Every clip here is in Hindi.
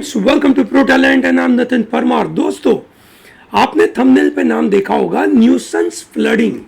Friends, welcome to pro talent and I am Nitin Parmar. दोस्तों, आपने थंबनेल पे नाम देखा होगा न्यूसेंस फ्लडिंग।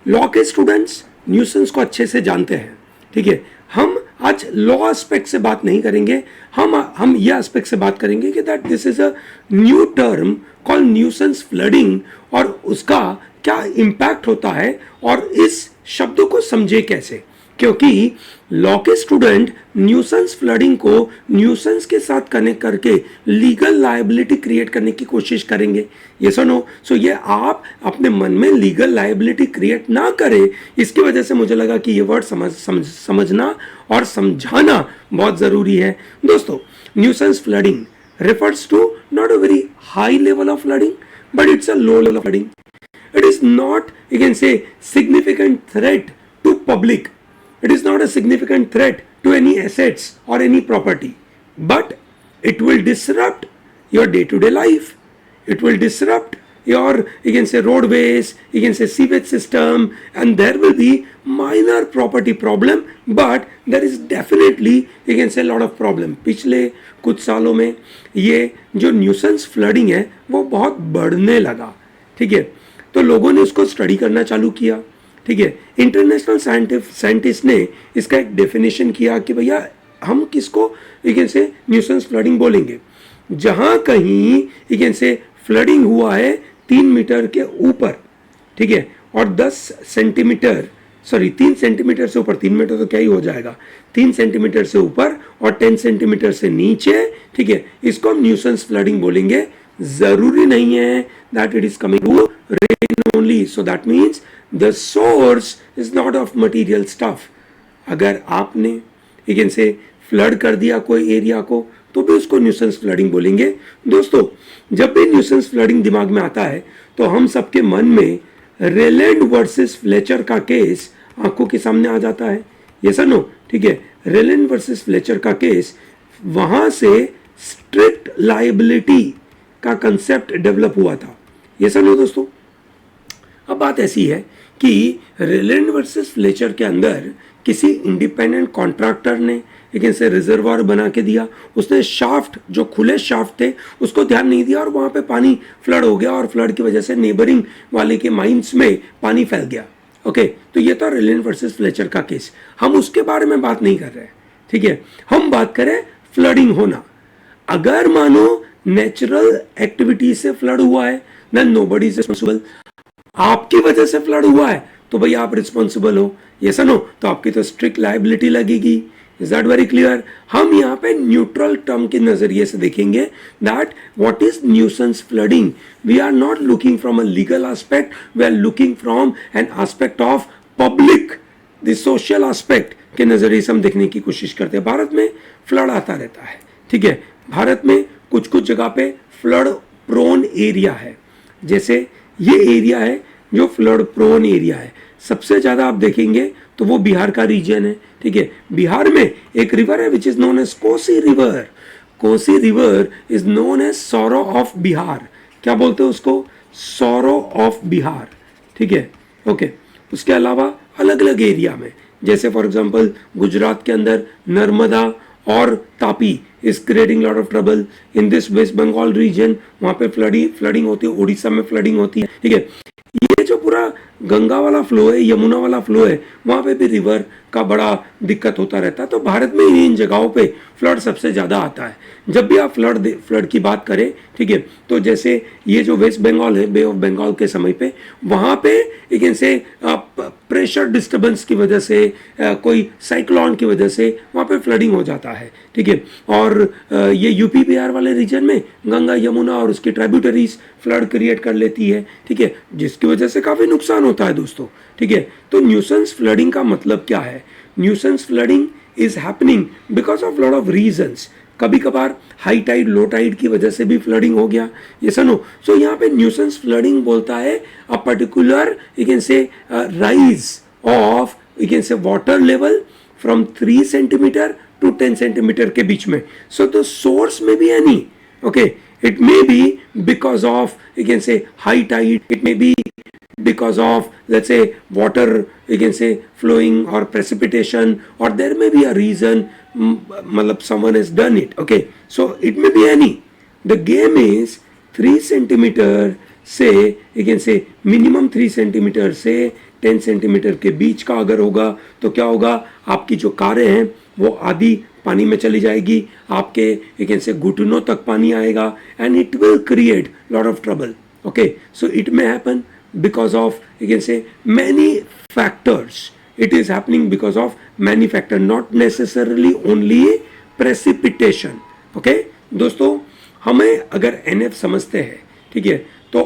लॉ के स्टूडेंट्स न्यूसेंस को अच्छे से जानते हैं। ठीक है, हम आज लॉ एस्पेक्ट से बात नहीं करेंगे, हम ये एस्पेक्ट से बात करेंगे कि that this is a new term called nuisance flooding और उसका क्या इम्पैक्ट होता है और इस शब्द को समझे कैसे। क्योंकि लॉ के स्टूडेंट न्यूसेंस फ्लडिंग को न्यूसेंस के साथ कनेक्ट करके लीगल लायबिलिटी क्रिएट करने की कोशिश करेंगे। ये सुनो, सो ये आप अपने मन में लीगल लायबिलिटी क्रिएट ना करें, इसकी वजह से मुझे लगा कि ये वर्ड समझना और समझाना बहुत ज़रूरी है। दोस्तों, nuisance flooding refers to not a very high level of flooding, but it's a low level of flooding. It is not, you can say, significant threat to public. It is not a significant threat to any assets or any property, but it will disrupt your day-to-day life. It will disrupt your, you can say, roadways, you can say sewage system, and there will be minor property problem, but there is definitely, you can say, a lot of problem. पिछले कुछ सालों में ये जो न्यूसेंस फ्लडिंग है वो बहुत बढ़ने लगा। ठीक है, तो लोगों ने उसको स्टडी करना चालू किया। ठीक है, इंटरनेशनल साइंटिस्ट ने इसका एक डेफिनेशन किया कि भैया हम किसको, you can say, nuisance flooding बोलेंगे जहां कहीं, यू कैन से, फ्लडिंग हुआ है 3 मीटर के ऊपर। ठीक है, और 10 सेंटीमीटर, सॉरी 3 सेंटीमीटर से ऊपर, 3 मीटर तो क्या ही हो जाएगा, 3 सेंटीमीटर से ऊपर और 10 सेंटीमीटर से नीचे। ठीक है, इसको हम न्यूसेंस फ्लडिंग बोलेंगे। जरूरी नहीं है that it is coming to rain only, so that means the source is not of material stuff. अगर आपने, यू कैन से, फ्लड कर दिया कोई एरिया को तो भी उसको न्यूसेंस फ्लडिंग बोलेंगे। दोस्तों, जब भी न्यूसेंस फ्लडिंग दिमाग में आता है तो हम सबके मन में रेलैंड वर्सेस फ्लेचर का केस आंखों के सामने आ जाता है। ये सुनो, ठीक है, रेलैंड वर्सेस फ्लेचर का केस, वहां से स्ट्रिक्ट लायबिलिटी का कंसेप्ट डेवलप हुआ था। ये सुनो दोस्तों, अब बात ऐसी है कि रेलैंड वर्सेस फ्लेचर के अंदर किसी इंडिपेंडेंट कॉन्ट्रैक्टर ने एक ऐसे रिजर्वायर बना के दिया। उसने शाफ्ट, जो खुले शाफ्ट थे, उसको ध्यान नहीं दिया और वहां पे पानी फ्लड हो गया और फ्लड की वजह से नेबरिंग वाले के माइंस में पानी फैल गया। ओके, तो ये था रेलैंड वर्सेस फ्लेचर का केस। हम उसके बारे में बात नहीं कर रहे हैं। ठीक है, हम बात करें फ्लडिंग होना। अगर मानो नेचुरल एक्टिविटी से फ्लड हुआ है, देन नोबडी इज रिस्पांसिबल। आपकी वजह से फ्लड हुआ है तो भैया आप रिस्पॉन्सिबल हो। ये सुनो, तो आपकी तो स्ट्रिक्ट लायबिलिटी लगेगी। Is that very clear? हम यहाँ पे न्यूट्रल टर्म के नजरिए से देखेंगे that what is nuisance flooding. We are not looking from a legal aspect, we are looking from an aspect of public, the social aspect के नजरिए से हम देखने की कोशिश करते हैं। भारत में फ्लड आता रहता है। ठीक है, भारत में कुछ कुछ जगह पे फ्लड प्रोन एरिया है। जैसे ये एरिया है जो फ्लड प्रोन एरिया है। सबसे ज्यादा आप देखेंगे तो वो बिहार का रीजन है। ठीक है, बिहार में एक रिवर है which is known as Kosi river. Kosi river is known as sorrow of Bihar. क्या बोलते हैं उसको? Sorrow of Bihar. ठीक है, ओके। उसके अलावा अलग अलग एरिया में, जैसे फॉर एग्जांपल गुजरात के अंदर नर्मदा और Tapi is creating lot of trouble in this West Bengal region। वहां पे फ्लडिंग होती है, उड़ीसा में फ्लडिंग होती है। ठीक है, ये जो पूरा गंगा वाला फ्लो है, यमुना वाला फ्लो है, वहां पे भी रिवर का बड़ा दिक्कत होता रहता है। तो भारत में इन जगहों पे फ्लड सबसे ज्यादा आता है। जब भी आप फ्लड की बात करें, ठीक है, तो जैसे ये जो वेस्ट बंगाल है, बे ऑफ बंगाल के समय पे, वहां पे एक ऐसे प्रेशर डिस्टर्बेंस की वजह से, कोई साइक्लोन की वजह से वहां पे फ्लडिंग हो जाता है। ठीक है, और ये यूपी बिहार वाले रीजन में गंगा यमुना और उसकी ट्राइब्यूटरीज फ्लड क्रिएट कर लेती है। ठीक है, जिसकी वजह से काफी नुकसान होता है दोस्तों। ठीक है, तो न्यूसेंस फ्लडिंग का मतलब क्या है? Nuisance flooding is happening because of lot of reasons. कभी कभार हाई टाइड लो टाइड की वजह से भी फ्लडिंग हो गया। ये सुनो, सो यहाँ पे न्यूसेंस फ्लडिंग बोलता है a particular, you can say, rise of, you can say, water level from 3 centimetre to 10 centimetre के बीच में। So the source may be any, okay, it may be because of, you can say, high tide, it may be because of, let's say, water, you can say, flowing or precipitation, or there may be a reason मतलब someone has done it. Okay, so it may be any. The game is 3 centimetre से, you can say minimum 3 centimetre से 10 सेंटीमीटर के बीच का अगर होगा तो क्या होगा, आपकी जो कारें हैं वो आधी पानी में चली जाएगी, आपके you can say घुटनों तक पानी आएगा, and it will create lot of trouble. Okay, so it may happen because of, you can say, many factors. It is happening because of many factors, not necessarily only precipitation. Okay, दोस्तों हमें अगर NF समझते हैं, ठीक है, तो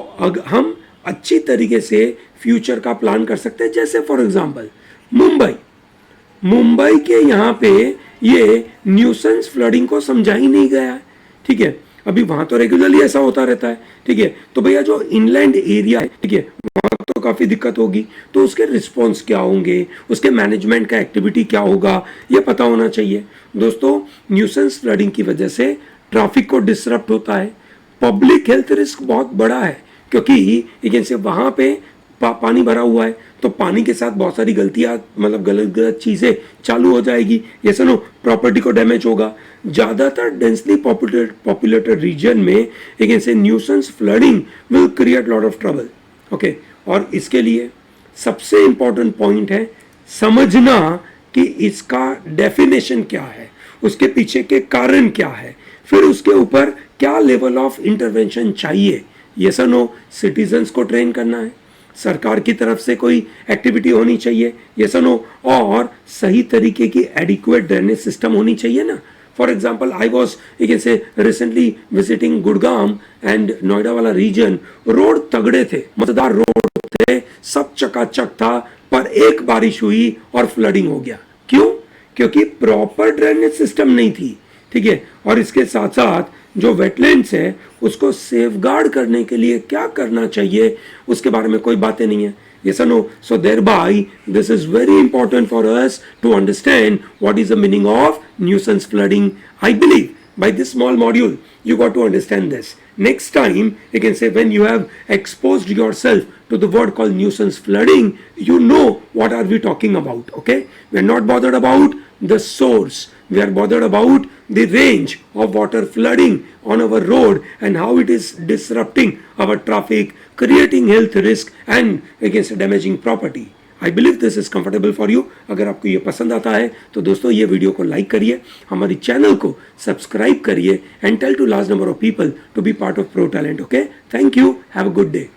हम अच्छी तरीके से फ्यूचर का प्लान कर सकते हैं. जैसे फॉर एग्जांपल मुंबई के यहाँ पे ये न्यूसेंस फ्लडिंग को समझा ही नहीं गया है. ठीक है, अभी वहां तो रेगुलरली ऐसा होता रहता है. ठीक है, तो भैया जो इनलैंड एरिया है, ठीक है, वहां तो काफी दिक्कत होगी, तो उसके रिस्पॉन्स क्या होंगे, उसके मैनेजमेंट का एक्टिविटी क्या होगा, ये पता होना चाहिए. दोस्तों न्यूसेंस फ्लडिंग की वजह से ट्रैफिक को डिसरप्ट होता है, पब्लिक हेल्थ रिस्क बहुत बड़ा है, क्योंकि से वहां पे पानी भरा हुआ है, तो पानी के साथ बहुत सारी गलतियां, मतलब गलत चीजें चालू हो जाएगी. ये सुनो, प्रॉपर्टी को डैमेज होगा. ज्यादातर डेंसली पॉपुलेटेड रीजन में से nuisance flooding will create lot of trouble. Okay, और इसके लिए सबसे इंपॉर्टेंट पॉइंट है समझना कि इसका डेफिनेशन क्या है, उसके पीछे के कारण क्या है, फिर उसके ऊपर क्या लेवल ऑफ इंटरवेंशन चाहिए. ये नो, सिटीजन्स को ट्रेन करना है, सरकार की तरफ से कोई एक्टिविटी होनी चाहिए, ये नो, और सही तरीके की एडिक्वेट ड्रेनेज सिस्टम होनी चाहिए ना. For example I was recently visiting Gurgaon and Noida वाला रीजन. रोड तगड़े थे, मजेदार रोड थे, सब चकाचक था, पर एक बारिश हुई और फ्लडिंग हो गया. क्यों? क्योंकि प्रॉपर ड्रेनेज सिस्टम नहीं थी. ठीक है, और इसके साथ साथ जो वेटलैंड्स है उसको सेफगार्ड करने के लिए क्या करना चाहिए उसके बारे में कोई बातें नहीं है. Yes or no? So thereby this is very important for us to understand what is the meaning of nuisance flooding. I believe by this small module you got to understand this. Next time you can say when you have exposed yourself to the word called nuisance flooding, you know what are we talking about. Okay, we are not bothered about the source, we are bothered about the range of water flooding on our road and how it is disrupting our traffic, creating health risk and against damaging property. I believe this is comfortable for you. अगर आपको ये पसंद आता है तो दोस्तों ये वीडियो को लाइक करिए, हमारी चैनल को सब्सक्राइब करिए and tell to large number of people to be part of pro talent. Okay, thank you, have a good day.